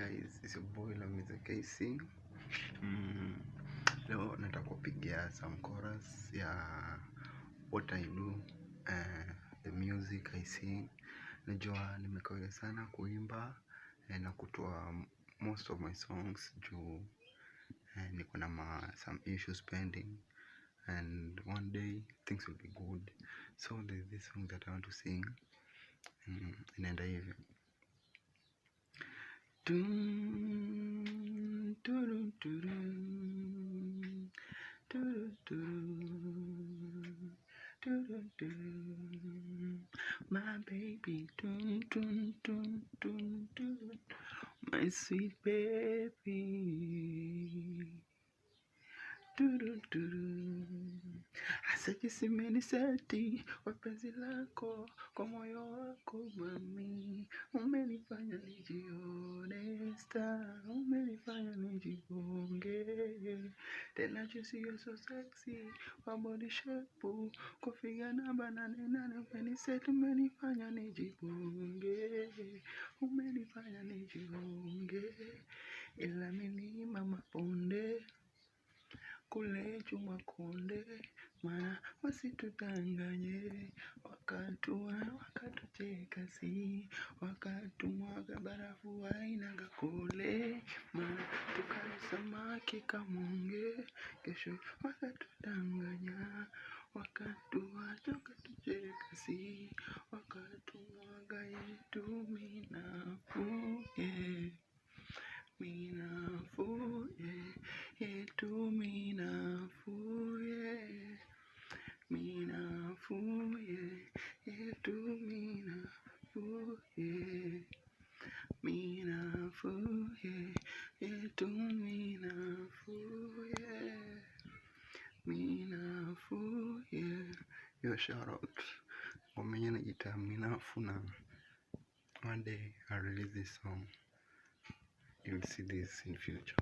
guys, it's your boy Lamiza KC. Leo nataka kupigia some chorus ya what I do, the music I sing. Najua nimekawia sana kuimba na kutoa most of my songs juu niko na some issues pending, and one day things will be good. So there's this song that I want to sing. Inaenda hivi. My baby, my sweet baby. Asajisimeni seti wapenzi lako kwa moyo wako mami, umenifanya nijione star, umenifanya nijibonge tena jinsi you're so sexy, wa body shape kufiga namba nane umeniseti, umenifanya nijibonge, umenifanya nijibonge, ila mimi mama ponde kule chuma konde, mana wasitudanganye, wakatucheka si, wakatumwaga barafu hainanga kule, mana tukale samaki kamonge, kesho wakatudanganya, wakatucheka si, wakatumwaga yetu minafu, minafu, yetu minafu, minafu, yetu minafu, minafu, yetu minafu, minafu. Yo, shout out kwa mwenye anajiita Minafu, na one day I'll release this song. You'll see this in future.